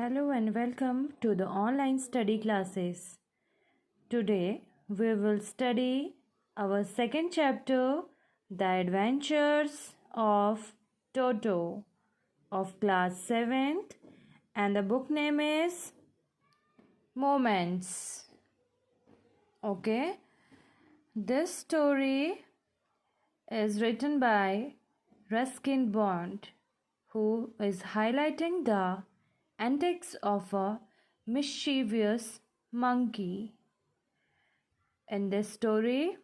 Hello and welcome to the online study classes. Today we will study our second chapter, The Adventures of Toto of class 7th, and the book name is Moments. Okay, this story is written by Ruskin Bond, who is highlighting the antics of a mischievous monkey. In this story,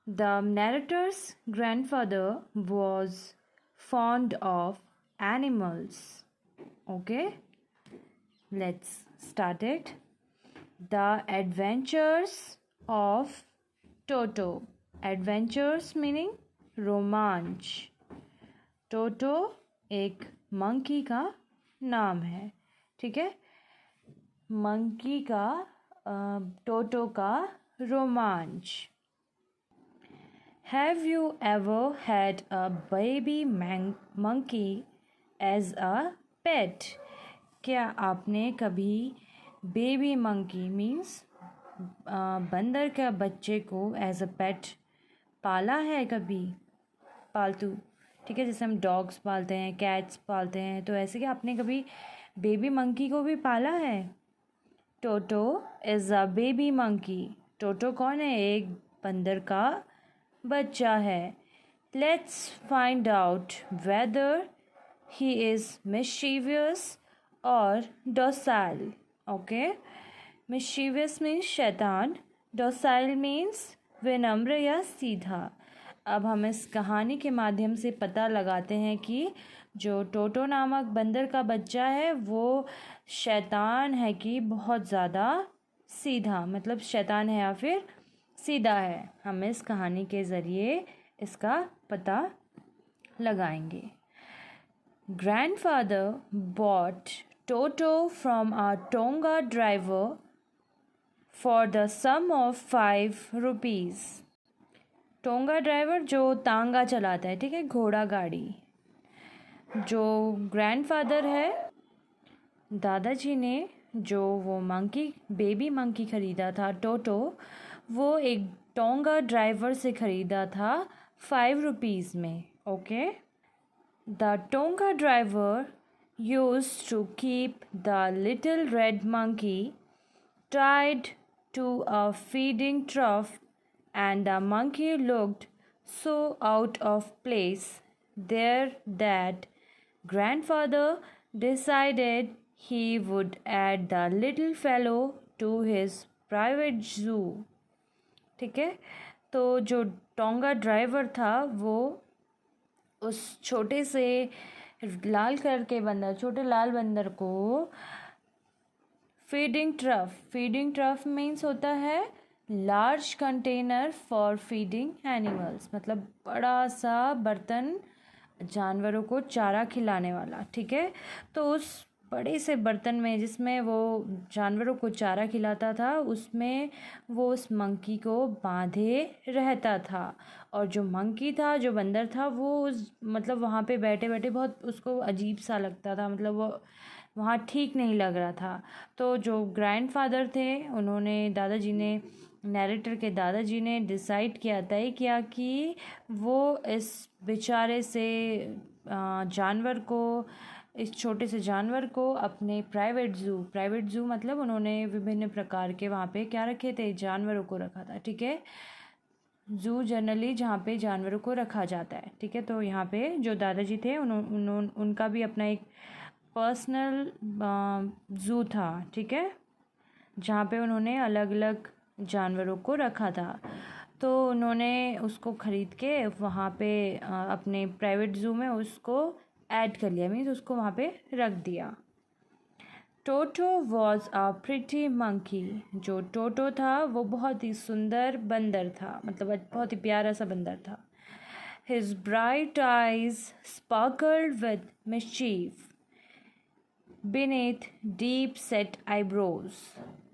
the narrator's grandfather was fond of animals. Okay, let's start it. The Adventures of Toto. Adventures meaning रोमांच. टोटो एक monkey का नाम है, ठीक है. Monkey का टोटो का रोमांच. Have you ever had a baby monkey as a pet? क्या आपने कभी बेबी मंकी मीन्स बंदर के बच्चे को एज अ पेट पाला है कभी? पालतू, ठीक है, जैसे हम डॉग्स पालते हैं, कैट्स पालते हैं, तो ऐसे क्या आपने कभी बेबी मंकी को भी पाला है? टोटो इज़ अ बेबी मंकी. टोटो कौन है? एक बंदर का बच्चा है. Let's find out whether he is mischievous और डोसाइल. ओके, मिस्चीवियस मीन्स शैतान, डोसाइल मीन्स विनम्र या सीधा. अब हम इस कहानी के माध्यम से पता लगाते हैं कि जो टोटो नामक बंदर का बच्चा है वो शैतान है कि बहुत ज़्यादा सीधा, मतलब शैतान है या फिर सीधा है. हम इस कहानी के ज़रिए इसका पता लगाएंगे. Grandfather bought Toto from a tonga driver for the sum of 5 rupees. Tonga driver जो तांगा चलाता है, ठीक है, घोड़ा गाड़ी. जो ग्रैंडफादर है, दादाजी ने जो वो मंकी, बेबी मंकी ख़रीदा था टोटो, वो एक टोंगा ड्राइवर से ख़रीदा था 5 रुपीज़ में. Okay, the tonga driver used to keep the little red monkey tied to a feeding trough, and the monkey looked so out of place there that grandfather decided he would add the little fellow to his private zoo. ठीक है, तो जो tonga driver था वो उस छोटे से लाल colour के बंदर, छोटे लाल बंदर को फीडिंग ट्रफ मीन्स होता है large container for feeding animals, मतलब बड़ा सा बर्तन जानवरों को चारा खिलाने वाला. ठीक है, तो उस बड़े से बर्तन में जिसमें वो जानवरों को चारा खिलाता था, उसमें वो उस मंकी को बांधे रहता था. और जो मंकी था, जो बंदर था, वो उस मतलब वहाँ पे बैठे बैठे बहुत उसको अजीब सा लगता था, मतलब वो वहाँ ठीक नहीं लग रहा था. तो जो ग्रैंडफादर थे, उन्होंने, दादाजी ने, नैरेटर के दादाजी ने डिसाइड किया, तय किया कि वो इस बेचारे से जानवर को, इस छोटे से जानवर को अपने प्राइवेट ज़ू मतलब उन्होंने विभिन्न प्रकार के वहाँ पे क्या रखे थे, जानवरों को रखा था. ठीक है, ज़ू जनरली जहाँ पे जानवरों को रखा जाता है. ठीक है, तो यहाँ पे जो दादाजी थे उनका भी अपना एक पर्सनल ज़ू था. ठीक है, जहाँ पे उन्होंने अलग अलग जानवरों को रखा था. तो उन्होंने उसको ख़रीद के वहाँ पे अपने प्राइवेट ज़ू में उसको ऐड कर लिया, मीन्स उसको वहाँ पे रख दिया. Toto was a pretty monkey. जो टोटो था वो बहुत ही सुंदर बंदर था, मतलब बहुत ही प्यारा सा बंदर था. His bright eyes sparkled with mischief beneath deep set eyebrows.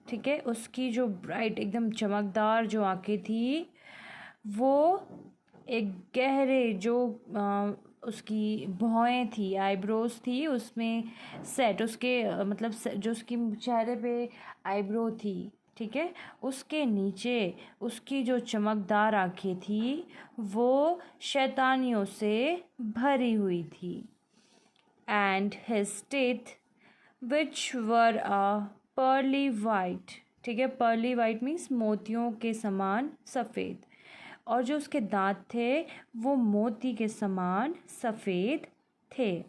ठीक है, उसकी जो ब्राइट, एकदम चमकदार जो आंखें थी, वो एक गहरे जो उसकी भौहें थी, आईब्रोज थी उसमें सेट, उसके मतलब जो उसकी चेहरे पे आईब्रो थी, ठीक है, उसके नीचे उसकी जो चमकदार आंखें थी वो शैतानियों से भरी हुई थी। And his teeth which were a pearly white, ठीक है, पर्ली वाइट मीन्स मोतियों के समान सफ़ेद, और जो उसके दांत थे वो मोती के समान सफ़ेद थे।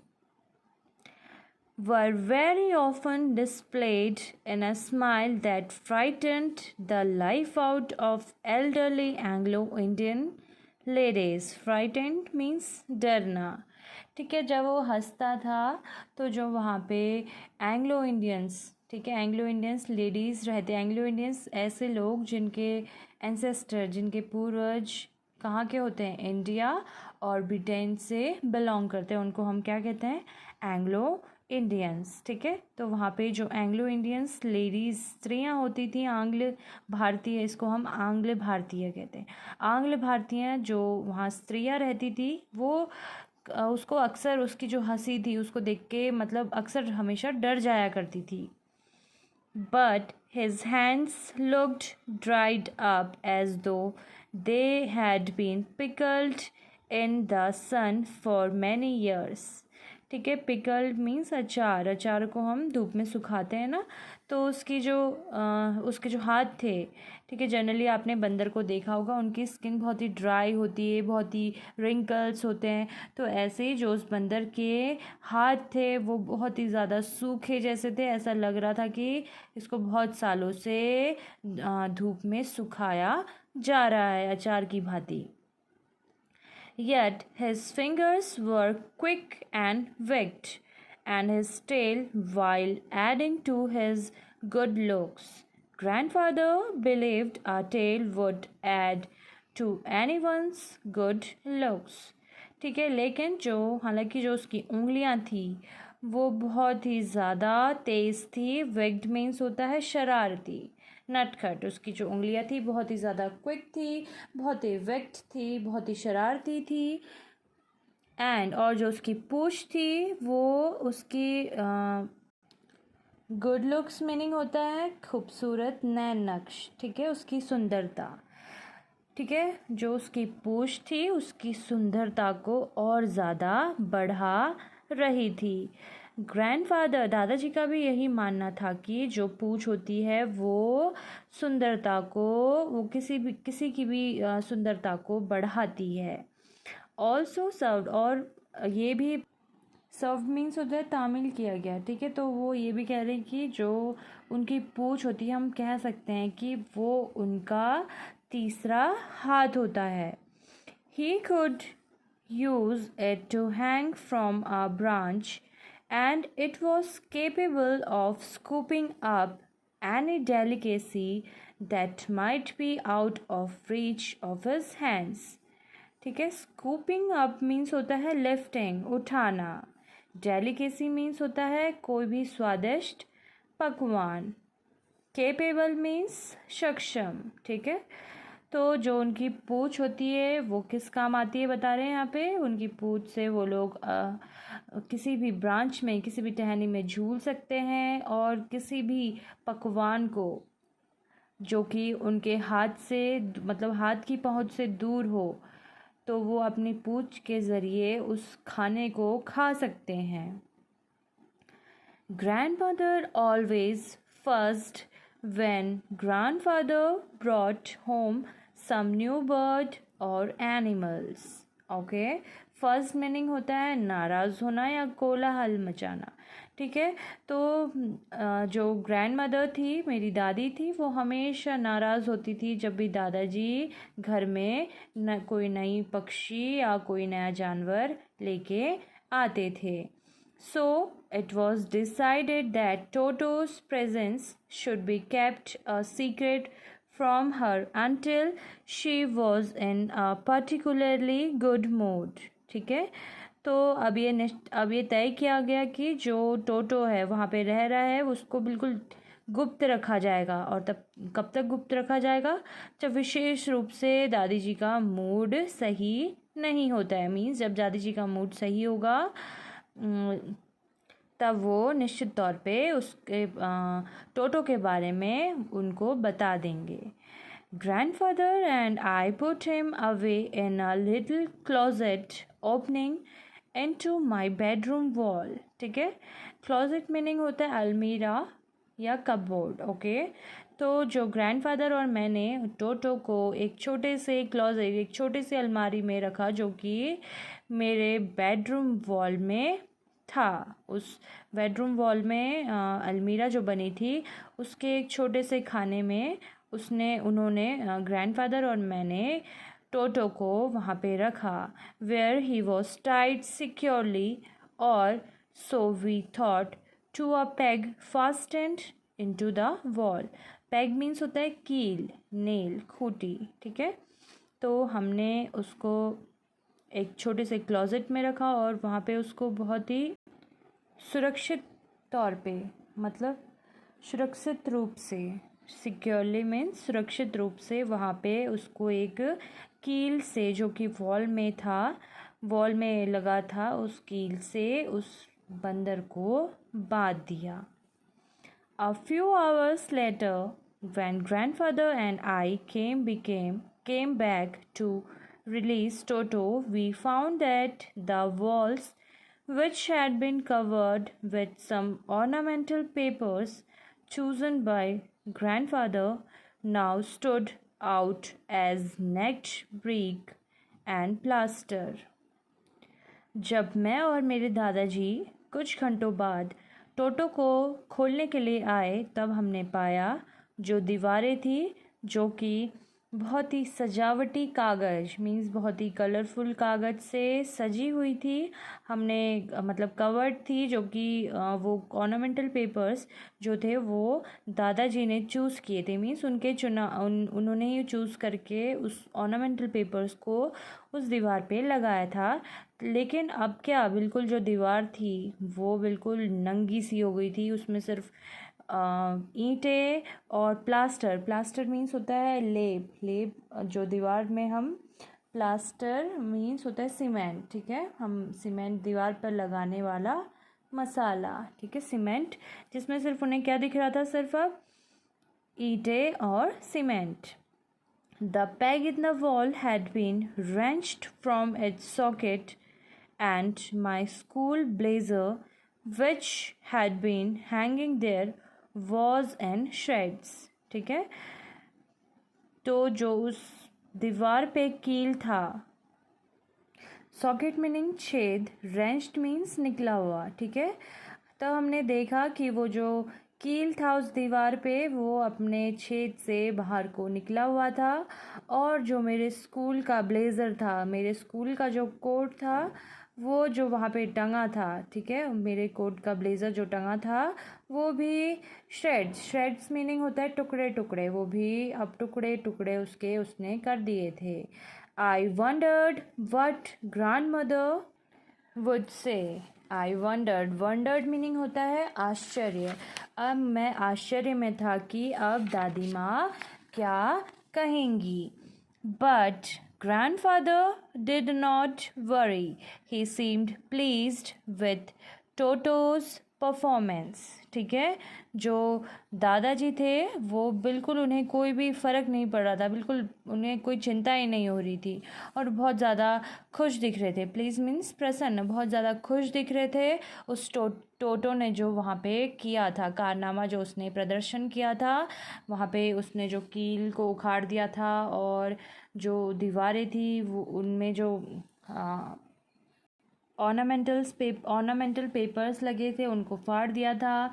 were very often displayed in a smile that frightened the life out of elderly Anglo-Indian ladies. Frightened means डरना, ठीक है। जब वो हंसता था तो जो वहाँ पे एंग्लो इंडियंस, ठीक है, एंग्लो इंडियंस लेडीज़ रहते, एंग्लो इंडियंस ऐसे लोग जिनके एंसेस्टर, जिनके पूर्वज कहाँ के होते हैं, इंडिया और ब्रिटेन से बिलोंग करते हैं, उनको हम क्या कहते हैं, एंग्लो इंडियंस, ठीक है। तो वहाँ पे जो एंग्लो इंडियंस लेडीज़ स्त्रियाँ होती थी, आंग्ल भारतीय, इसको हम आंग्ल भारतीय कहते हैं, आंग्ल भारतीय जो वहाँ स्त्रियाँ रहती थी वो उसको अक्सर उसकी जो हंसी थी उसको देख के मतलब अक्सर हमेशा डर जाया करती थी। But his hands looked dried up as though they had been pickled in the sun for many years. ठीक है, पिकल्ड मीन्स अचार, अचार को हम धूप में सुखाते हैं ना, तो उसके जो हाथ थे, ठीक है, जनरली आपने बंदर को देखा होगा, उनकी स्किन बहुत ही ड्राई होती है, बहुत ही रिंकल्स होते हैं, तो ऐसे ही जो उस बंदर के हाथ थे वो बहुत ही ज़्यादा सूखे जैसे थे, ऐसा लग रहा था कि इसको बहुत सालों से धूप में सुखाया जा रहा है अचार की भांति। Yet his fingers were quick and wicked, and his tail, while adding to his good looks. Grandfather believed a tail would add to anyone's good looks. ठीक है, लेकिन हालांकि जो उसकी उंगलियां थी वो बहुत ही ज़्यादा तेज़ थी, विक्ड मीन्स होता है शरारती, नटखट, उसकी जो उंगलियां थी बहुत ही ज़्यादा क्विक थी, बहुत ही विक्ड थी, बहुत ही शरारती थी। एंड और जो उसकी पूँछ थी वो उसकी गुड लुक्स मीनिंग होता है खूबसूरत, नैन नक्श, ठीक है, उसकी सुंदरता, ठीक है, जो उसकी पूँछ थी उसकी सुंदरता को और ज़्यादा बढ़ा रही थी। ग्रैंडफादर, दादाजी का भी यही मानना था कि जो पूँछ होती है वो सुंदरता को, वो किसी की भी सुंदरता को बढ़ाती है। ऑल्सो सर्व्ड, और ये भी सर्व मीन्स होता है तामील किया गया, ठीक है, तो वो ये भी कह रहे हैं कि जो उनकी पूँछ होती है हम कह सकते हैं कि वो उनका तीसरा हाथ होता है। He could use it to hang from a branch, and it was capable of scooping up any delicacy that might be out of reach of his hands. ठीक है, स्कूपिंग अप मीन्स होता है लिफ्टिंग, उठाना, delicacy means होता है कोई भी स्वादिष्ट पकवान, केपेबल मीन्स सक्षम, ठीक है। तो जो उनकी पूँछ होती है वो किस काम आती है बता रहे हैं यहाँ पे, उनकी पूँछ से वो लोग किसी भी ब्रांच में, किसी भी टहनी में झूल सकते हैं, और किसी भी पकवान को जो कि उनके हाथ से मतलब हाथ की पहुँच से दूर हो तो वो अपनी पूँछ के ज़रिए उस खाने को खा सकते हैं। Grandmother always first when grandfather brought home some new bird or animals. Okay, first meaning होता है नाराज़ होना या कोलाहल मचाना, ठीक है। तो जो ग्रैंड मदर थी, मेरी दादी थी, वो हमेशा नाराज़ होती थी जब भी दादाजी घर में कोई नई पक्षी या कोई नया जानवर लेके आते थे। So it was decided that Toto's presence should be kept a secret from her until she was in a particularly good mood. ठीक है, तो अब ये तय किया गया कि जो टोटो है वहाँ पे रह रहा है उसको बिल्कुल गुप्त रखा जाएगा, और तब कब तक गुप्त रखा जाएगा, जब विशेष रूप से दादी जी का मूड सही नहीं होता है। मीन्स जब दादी जी का मूड सही होगा तब वो निश्चित तौर पे उसके टोटो के बारे में उनको बता देंगे। Grandfather and I put him away in a little closet opening into my bedroom wall। ठीक है, क्लोजेट मीनिंग होता है अलमीरा या कपबोर्ड। ओके, तो जो ग्रैंडफादर और मैंने टोटो को एक छोटे से क्लोजेट, एक छोटे से अलमारी में रखा जो कि मेरे बेडरूम वॉल में था। उस बेडरूम वॉल में अलमीरा जो बनी थी उसके एक छोटे से खाने में उन्होंने ग्रैंडफादर और मैंने टोटो को वहाँ पे रखा। Where he was tied securely और so we thought to a peg fastened into the wall. Peg means होता है कील, नेल, खूंटी। ठीक है, तो हमने उसको एक छोटे से क्लोजेट में रखा और वहाँ पे उसको बहुत ही सुरक्षित तौर पे, मतलब सुरक्षित रूप से, सिक्योरली मीन्स सुरक्षित रूप से वहाँ पे उसको एक कील से, जो कि वॉल में था, वॉल में लगा था, उस कील से उस बंदर को बांध दिया। A few hours later, when grandfather and I came back to release Toto, we found that the walls, which had been covered with some ornamental papers chosen by grandfather, now stood out as naked brick and plaster। जब मैं और मेरे दादाजी कुछ घंटों बाद टोटो को खोलने के लिए आए तब हमने पाया जो दीवारें थी जो कि बहुत ही सजावटी कागज़, मीन्स बहुत ही कलरफुल कागज़ से सजी हुई थी। हमने मतलब कवर्ड थी, जो कि वो ऑर्नामेंटल पेपर्स जो थे वो दादाजी ने चूज़ किए थे। मीन्स उन्होंने ही चूज़ करके उस ऑर्नामेंटल पेपर्स को उस दीवार पे लगाया था। लेकिन अब क्या, बिल्कुल जो दीवार थी वो बिल्कुल नंगी सी हो गई थी। उसमें सिर्फ ईंटें और प्लास्टर मीन्स होता है लेप जो दीवार में हम प्लास्टर मीन्स होता है सीमेंट। ठीक है, हम सीमेंट दीवार पर लगाने वाला मसाला। ठीक है, सीमेंट, जिसमें सिर्फ उन्हें क्या दिख रहा था, सिर्फ अब ईंटें और cement. The peg in the wall had been wrenched from its socket and my school blazer, which had been hanging there, was in shreds। ठीक है, तो जो उस दीवार पे कील था, सॉकेट मीनिंग छेद, रेंच्ड मीन्स निकला हुआ। ठीक है, तब हमने देखा कि वो जो कील था उस दीवार पे वो अपने छेद से बाहर को निकला हुआ था। और जो मेरे स्कूल का ब्लेज़र था, मेरे स्कूल का जो कोट था वो जो वहाँ पे टंगा था, ठीक है, मेरे कोट का ब्लेज़र जो टंगा था वो भी श्रेड्स मीनिंग होता है टुकड़े टुकड़े, वो भी अब टुकड़े टुकड़े उसने कर दिए थे। आई wandered what grandmother would say. I wandered meaning होता है आश्चर्य। अब मैं आश्चर्य में था कि अब दादी माँ क्या कहेंगी। But grandfather did not worry. He seemed pleased with Toto's performance। ठीक है, जो दादाजी थे वो बिल्कुल, उन्हें कोई भी फ़र्क नहीं पड़ रहा था, बिल्कुल उन्हें कोई चिंता ही नहीं हो रही थी और बहुत ज़्यादा खुश दिख रहे थे। प्लीज़ मीन्स प्रसन्न, बहुत ज़्यादा खुश दिख रहे थे उस टोटो ने जो वहाँ पे किया था कारनामा, जो उसने प्रदर्शन किया था वहाँ पे। उसने जो कील को उखाड़ दिया था और जो दीवारें थी वो उनमें जो ऑर्नामेंटल पेपर्स लगे थे उनको फाड़ दिया था।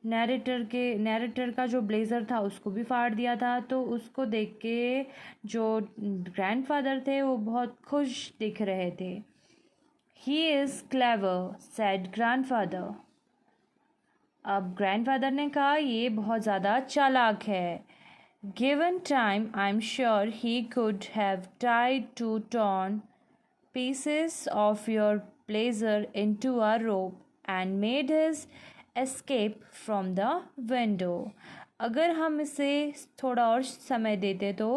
नैरेटर का जो ब्लेज़र था उसको भी फाड़ दिया था। तो उसको देख के जो ग्रैंडफादर थे वो बहुत खुश दिख रहे थे। He is clever said grandfather. अब ग्रैंडफादर ने कहा ये बहुत ज़्यादा चालाक है। Given time, I'm sure he could have tied 2 torn pieces of your blazer into a rope and made his escape from the window। अगर हम इसे थोड़ा और समय देते तो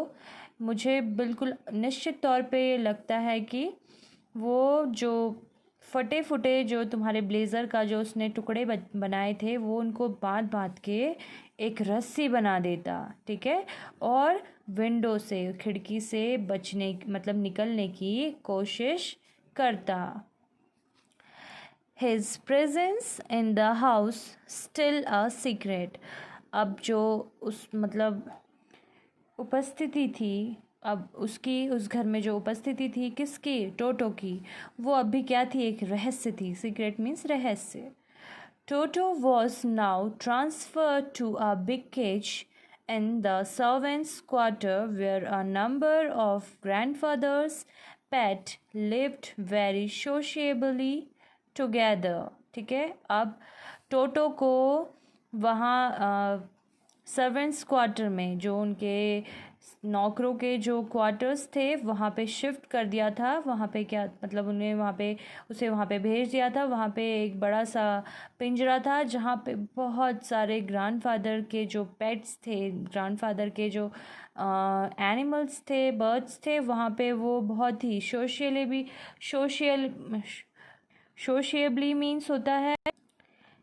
मुझे बिल्कुल निश्चित तौर पे ये लगता है कि वो जो फटे फुटे जो तुम्हारे ब्लेज़र का जो उसने टुकड़े बनाए थे वो उनको बांध बांध के एक रस्सी बना देता, ठीक है, और विंडो से, खिड़की से बचने मतलब निकलने की कोशिश करता। His presence in the house still a secret। अब जो उस मतलब उपस्थिति थी, अब उसकी उस घर में जो उपस्थिति थी किसकी, टोटो की, वो अभी क्या थी, एक रहस्य थी। सीक्रेट मीन्स रहस्य। Toto was now transferred to a big cage in the servants' quarter where a number of grandfathers' pet lived very sociably together। ठीक है, अब टोटो को वहाँ सर्वेंट्स क्वार्टर में, जो उनके नौकरों के जो क्वार्टर्स थे, वहाँ पे शिफ्ट कर दिया था। वहाँ पे क्या मतलब, उन्हें वहाँ पे उसे वहाँ पे भेज दिया था। वहाँ पे एक बड़ा सा पिंजरा था जहाँ पे बहुत सारे ग्रैंडफादर के जो पेट्स थे, ग्रैंडफादर के जो एनिमल्स थे, बर्ड्स थे, वहाँ पे वो बहुत ही सोशियबली मीन्स होता है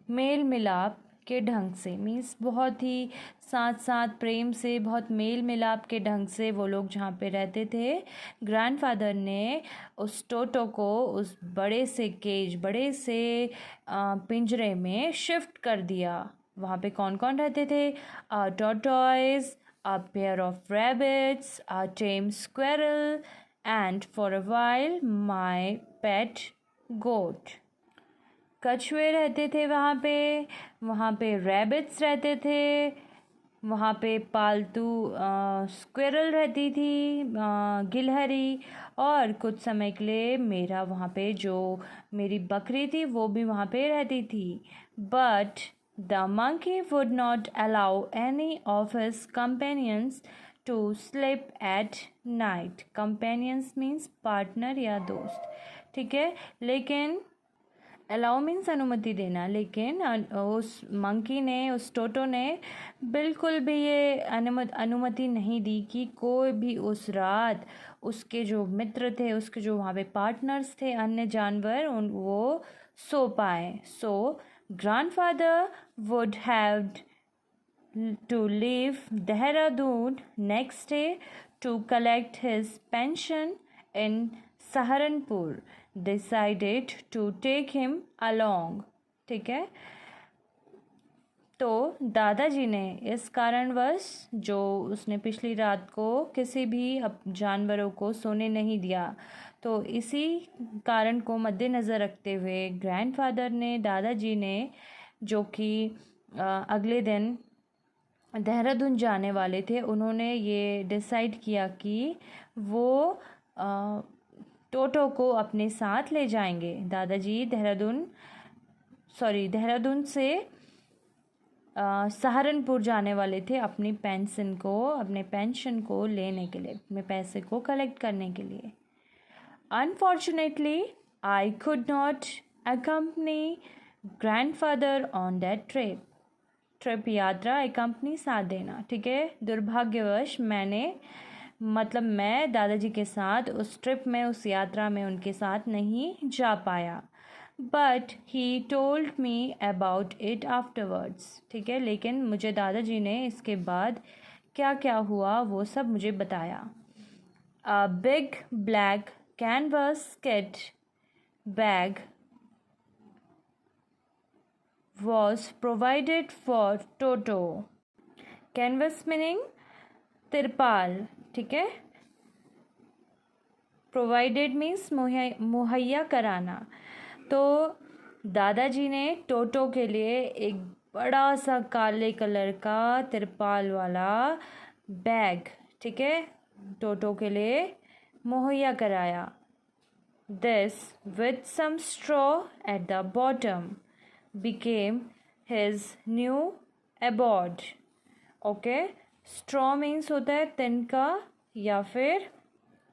मेल मिलाप के ढंग से, मीन्स बहुत ही साथ साथ प्रेम से, बहुत मेल मिलाप के ढंग से वो लोग जहाँ पे रहते थे। ग्रैंडफादर ने उस टोटो को उस बड़े से केज, बड़े से पिंजरे में शिफ्ट कर दिया। वहाँ पे कौन कौन रहते थे, tortoise, a pair of rabbits, a tame squirrel, and for a while my pet goat। कछुए रहते थे वहाँ पे रैबिट्स रहते थे, वहाँ पे पालतू स्क्विरल रहती थी, गिलहरी, और कुछ समय के लिए मेरा वहाँ पे जो मेरी बकरी थी वो भी वहाँ पे रहती थी। But the monkey would not allow any of his companions to sleep at night. Companions means partner या दोस्त, ठीक है, लेकिन अलाउ मीन्स अनुमति देना, लेकिन उस मंकी ने, उस टोटो ने बिल्कुल भी ये अनुमति नहीं दी कि कोई भी उस रात उसके जो मित्र थे, उसके जो वहाँ पे पार्टनर्स थे, अन्य जानवर, वो सो पाए। So grandfather would have to leave Dehradun next day to collect his pension in Saharanpur, decided to take him along। ठीक है, तो दादाजी ने इस कारणवश, जो उसने पिछली रात को किसी भी जानवरों को सोने नहीं दिया, तो इसी कारण को मद्देनज़र रखते हुए ग्रैंडफादर ने, दादाजी ने, जो कि अगले दिन देहरादून जाने वाले थे, उन्होंने ये डिसाइड किया कि वो टोटो को अपने साथ ले जाएंगे। दादाजी देहरादून से सहारनपुर जाने वाले थे अपने पेंशन को लेने के लिए, अपने पैसे को कलेक्ट करने के लिए। Unfortunately I could not accompany grandfather on that trip यात्रा, अकम्पनी साथ देना, ठीक है, दुर्भाग्यवश मैं दादाजी के साथ उस ट्रिप में, उस यात्रा में उनके साथ नहीं जा पाया। But he told me about it afterwards. ठीक है, लेकिन मुझे दादाजी ने इसके बाद क्या क्या हुआ वो सब मुझे बताया। A big black canvas kit bag was provided for Toto। Canvas meaning तिरपाल, ठीक है, प्रोवाइडेड मीन्स मुहैया कराना। तो दादाजी ने टोटो के लिए एक बड़ा सा काले कलर का तिरपाल वाला बैग, ठीक है, टोटो के लिए मुहैया कराया। This with some straw at the bottom became his new abode। Okay, straw means होता है तिनका या फिर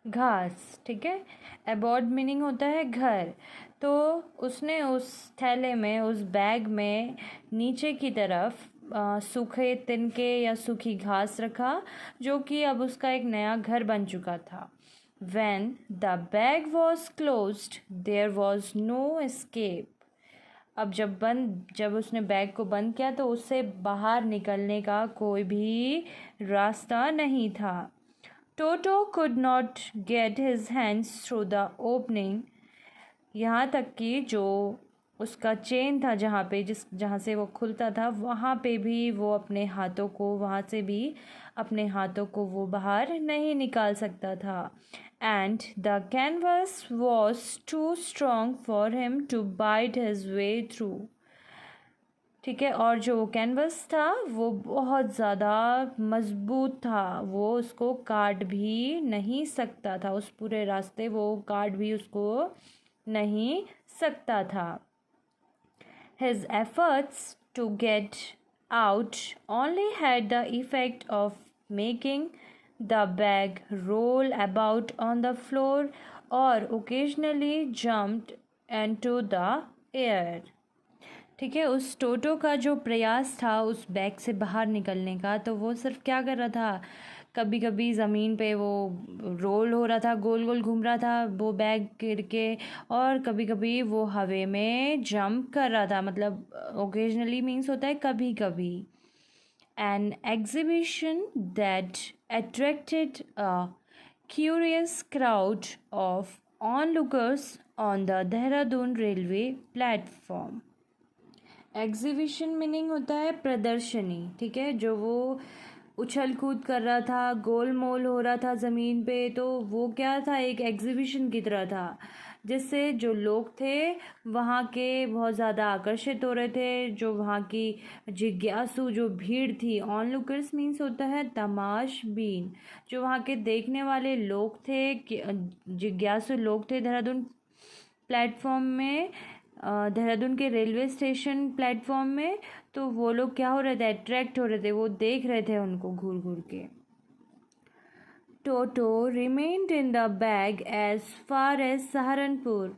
घास, ठीक है, abode मीनिंग होता है घर। तो उसने उस थैले में, उस बैग में नीचे की तरफ सूखे तिनके या सूखी घास रखा, जो कि अब उसका एक नया घर बन चुका था। When the bag was closed, there was no escape. अब जब उसने बैग को बंद किया तो उससे बाहर निकलने का कोई भी रास्ता नहीं था। टोटो could not get his hands through the opening. यहाँ तक कि जो उसका चेन था जहाँ से वो खुलता था, वहाँ पे भी वो वहाँ से भी अपने हाथों को वो बाहर नहीं निकाल सकता था। And the canvas was too strong for him to bite his way through. ठीक है, और जो वो कैनवस था वो बहुत ज़्यादा मज़बूत था, वो उसको काट भी नहीं सकता था, उस पूरे रास्ते वो काट भी उसको नहीं सकता था। His efforts to get out only had the effect of making the bag roll about on the floor or occasionally jumped into the air. ठीक है, उस टोटो का जो प्रयास था उस बैग से बाहर निकलने का, तो वो सिर्फ क्या कर रहा था, कभी कभी ज़मीन पे वो रोल हो रहा था, गोल गोल घूम रहा था वो बैग गिर के, और कभी कभी वो हवे में जंप कर रहा था। मतलब ओकेजनली मीन्स होता है कभी कभी। An exhibition that attracted a curious crowd of onlookers on the Dehradun railway platform. Exhibition meaning होता है प्रदर्शनी। ठीक है, जो वो उछल कूद कर रहा था, गोल मोल हो रहा था ज़मीन पे, तो वो क्या था, एक एग्जीबिशन की तरह था, जिससे जो लोग थे वहाँ के बहुत ज़्यादा आकर्षित हो रहे थे। जो वहाँ की जिज्ञासु जो भीड़ थी, ऑन लुकर्स मीन्स होता है तमाशबीन, जो वहाँ के देखने वाले लोग थे, जिज्ञासु लोग थे देहरादून प्लेटफॉर्म में, देहरादून के रेलवे स्टेशन प्लेटफॉर्म में। तो वो लोग क्या हो रहे थे, अट्रैक्ट हो रहे थे, वो देख रहे थे उनको घूर घूर के। टोटो remained in the bag as far as Saharanpur,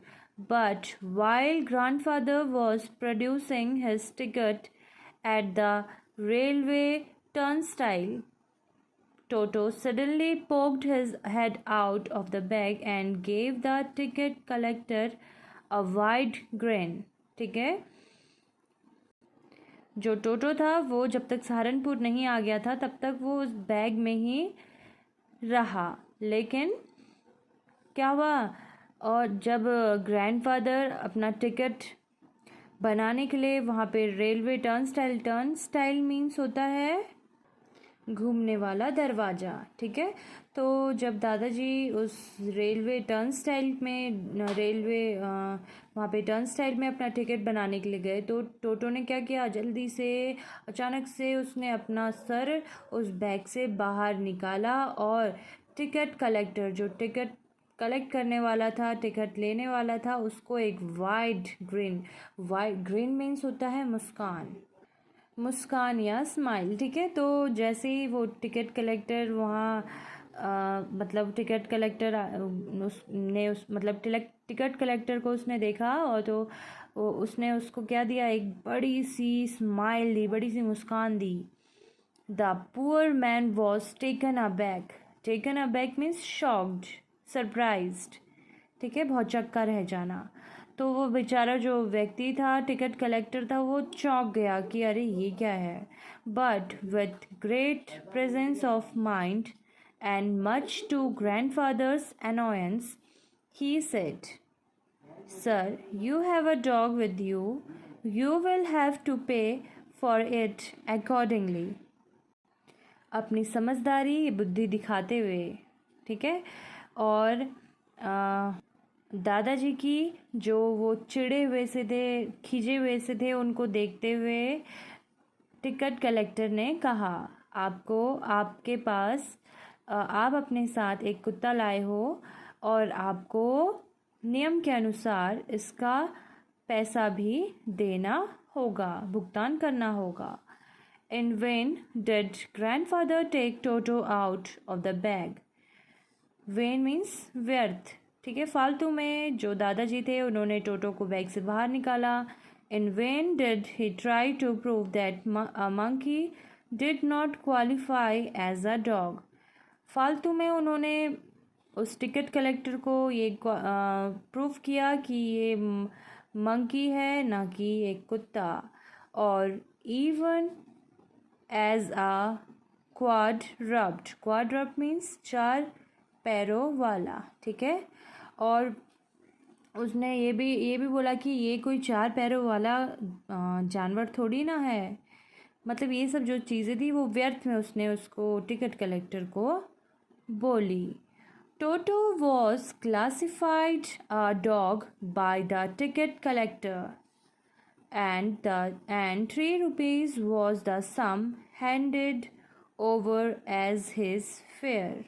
but while grandfather was producing his ticket at the railway turnstile, Toto suddenly poked his head out of the bag and gave the ticket collector a wide grin. ठीक है, जो टोटो था वो जब तक सहारनपुर नहीं आ गया था तब तक वो उस बैग में ही रहा। लेकिन क्या हुआ, और जब ग्रैंडफादर अपना टिकट बनाने के लिए वहाँ पे रेलवे टर्न स्टाइल मीन्स होता है घूमने वाला दरवाज़ा। ठीक है, तो जब दादाजी उस रेलवे टर्न स्टाइल में वहाँ पे टर्न स्टाइल में अपना टिकट बनाने के लिए गए, तो टोटो ने क्या किया, जल्दी से अचानक से उसने अपना सर उस बैग से बाहर निकाला, और टिकट कलेक्टर, जो टिकट कलेक्ट करने वाला था, टिकट लेने वाला था, उसको एक वाइड ग्रिन मीन्स होता है मुस्कान या स्माइल। ठीक है, तो जैसे ही वो टिकट कलेक्टर वहाँ मतलब टिकट कलेक्टर उसने टिकट कलेक्टर को उसने देखा, और तो उसने उसको क्या दिया, एक बड़ी सी स्माइल दी, बड़ी सी मुस्कान दी। The poor man was taken aback means shocked, surprised. ठीक है, बहुत चक्का रह जाना। तो वो बेचारा जो व्यक्ति था, टिकट कलेक्टर था, वो चौंक गया कि अरे ये क्या है। But with great presence of mind and much to grandfather's annoyance, he said, sir you have a dog with you, you will have to pay for it accordingly. अपनी समझदारी बुद्धि दिखाते हुए, ठीक है, और दादाजी की जो वो चिढ़े हुए से थे, खिजे हुए से थे, उनको देखते हुए टिकट कलेक्टर ने कहा, आपके पास आप अपने साथ एक कुत्ता लाए हो, और आपको नियम के अनुसार इसका पैसा भी देना होगा, भुगतान करना होगा। In vain did grandfather take Toto out of the bag. Vain means व्यर्थ। ठीक है, फालतू में जो दादाजी थे उन्होंने टोटो को बैग से बाहर निकाला, In vain did he try to prove that a monkey did not qualify as a dog. फालतू में उन्होंने उस टिकट कलेक्टर को ये प्रूफ किया कि ये मंकी है ना कि एक कुत्ता. और इवन एज आ क्वाड्रप्ट मीन्स 4 पैरों वाला. ठीक है. और उसने ये भी बोला कि ये कोई 4 पैरों वाला जानवर थोड़ी ना है. मतलब ये सब जो चीज़ें थी वो व्यर्थ में उसने उसको टिकट कलेक्टर को बोली. Toto was classified a dog by the ticket collector, and 3 rupees was the sum handed over as his fare.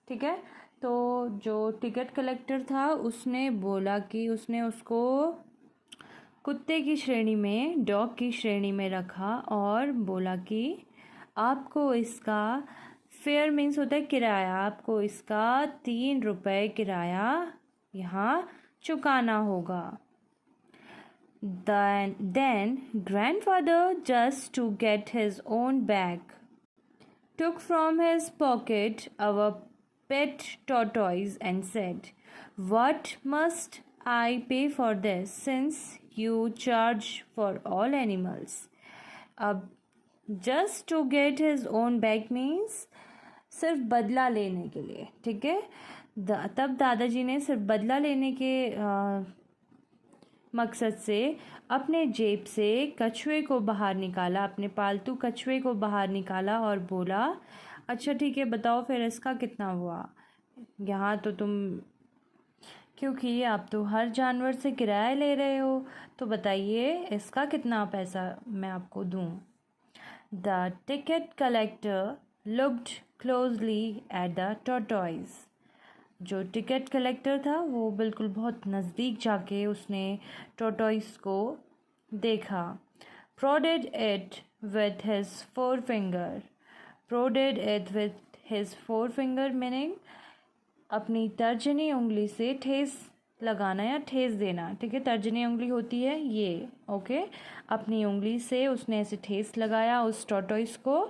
ठीक है. तो जो टिकट कलेक्टर था उसने बोला कि उसने उसको कुत्ते की श्रेणी में, डॉग की श्रेणी में रखा और बोला कि आपको इसका फेयर मीन्स होता है किराया, आपको इसका 3 रुपये किराया यहाँ चुकाना होगा. Then grandfather, just to get his own bag, took from his pocket our pet tortoise and said, "What must I pay for this, since you charge for all animals?" अब just to get his own bag means सिर्फ बदला लेने के लिए. ठीक है. तब दादाजी ने सिर्फ बदला लेने के मकसद से अपने जेब से कछुए को बाहर निकाला, अपने पालतू कछुए को बाहर निकाला और बोला, अच्छा ठीक है, बताओ फिर इसका कितना हुआ. यहाँ तो तुम, क्योंकि आप तो हर जानवर से किराया ले रहे हो, तो बताइए इसका कितना पैसा मैं आपको दूँ. The ticket collector looked closely at the tortoise. जो टिकट कलेक्टर था वो बिल्कुल बहुत नज़दीक जाके उसने टॉर्टोइस को देखा. prodded it with his forefinger meaning अपनी तर्जनी उंगली से ठेस लगाना या ठेस देना. ठीक है. तर्जनी उंगली होती है ये. ओके. अपनी उंगली से उसने ऐसे ठेस लगाया उस टॉर्टोइस को.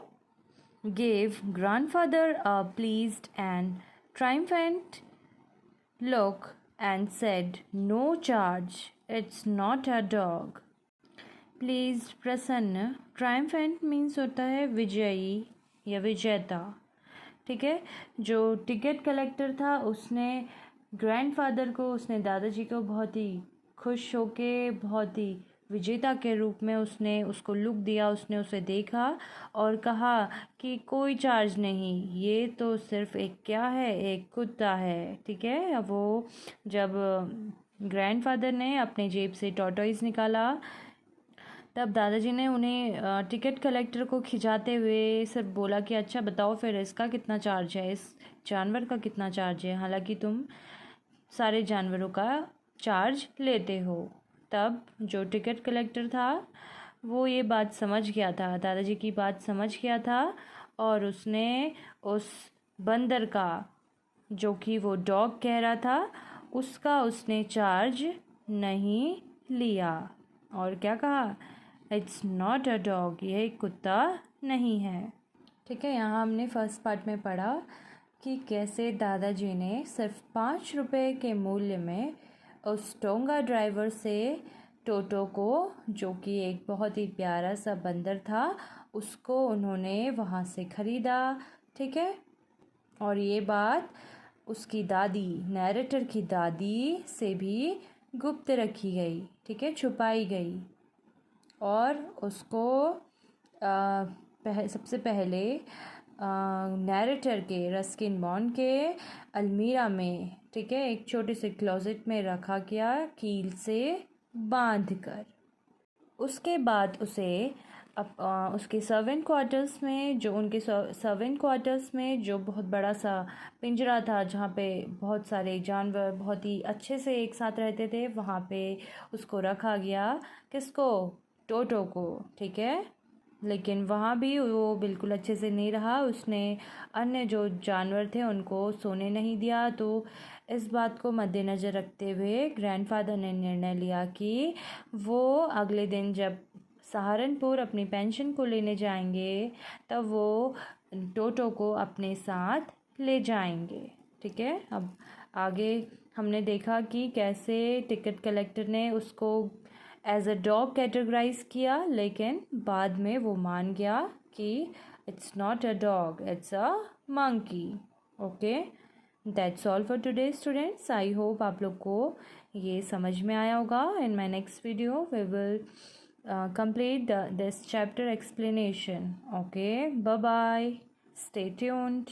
gave grandfather a pleased and triumphant look and said, "No charge, it's not a dog." Pleased, प्रसन्न. triumphant means होता है विजयी या विजेता. ठीक है. जो टिकट कलेक्टर था उसने ग्रैंडफादर को, उसने दादाजी को बहुत ही खुश होके, बहुत ही विजेता के रूप में उसने उसको लुक दिया. उसने उसे देखा और कहा कि कोई चार्ज नहीं, ये तो सिर्फ एक क्या है, एक कुत्ता है. ठीक है. अब वो जब ग्रैंडफादर ने अपने जेब से टॉर्टोइस निकाला तब दादाजी ने उन्हें टिकट कलेक्टर को खिंचाते हुए सिर्फ बोला कि अच्छा बताओ फिर इसका कितना चार्ज है, इस जानवर का कितना चार्ज है, हालांकि तुम सारे जानवरों का चार्ज लेते हो. तब जो टिकट कलेक्टर था वो ये बात समझ गया था, दादाजी की बात समझ गया था, और उसने उस बंदर का, जो कि वो डॉग कह रहा था, उसका उसने चार्ज नहीं लिया. और क्या कहा, इट्स नॉट अ डॉग, यह एक कुत्ता नहीं है. ठीक है. यहाँ हमने फर्स्ट पार्ट में पढ़ा कि कैसे दादाजी ने सिर्फ 5 रुपये के मूल्य में उस टोंगा ड्राइवर से टोटो को, जो कि एक बहुत ही प्यारा सा बंदर था, उसको उन्होंने वहाँ से ख़रीदा. ठीक है. और ये बात उसकी दादी, नैरेटर की दादी से भी गुप्त रखी गई. ठीक है. छुपाई गई. और उसको सबसे पहले नैरेटर के रस्किन बॉन्ड के अलमीरा में, ठीक है, एक छोटे से क्लोजेट में रखा गया कील से बांध कर. उसके बाद उसे उसके सर्वेंट क्वार्टर्स में, जो उनके सर्वेंट क्वार्टर्स में जो बहुत बड़ा सा पिंजरा था जहाँ पे बहुत सारे जानवर बहुत ही अच्छे से एक साथ रहते थे, वहाँ पे उसको रखा गया. किसको? टोटो को. ठीक है. लेकिन वहाँ भी वो बिल्कुल अच्छे से नहीं रहा। उसने अन्य जो जानवर थे उनको सोने नहीं दिया। तो इस बात को मद्देनज़र रखते हुए ग्रैंडफादर ने निर्णय लिया कि वो अगले दिन जब सहारनपुर अपनी पेंशन को लेने जाएंगे तब वो टोटो को अपने साथ ले जाएंगे। ठीक है, अब आगे हमने देखा कि कैसे टिकट कलेक्टर ने उसको एज अ डॉग कैटेगराइज किया, लेकिन बाद में वो मान गया कि it's not a dog, it's a monkey. Okay, that's all for today students. I hope आप लोग को ये समझ में आया होगा। In my next video we will complete this chapter explanation. Okay, bye bye, stay tuned.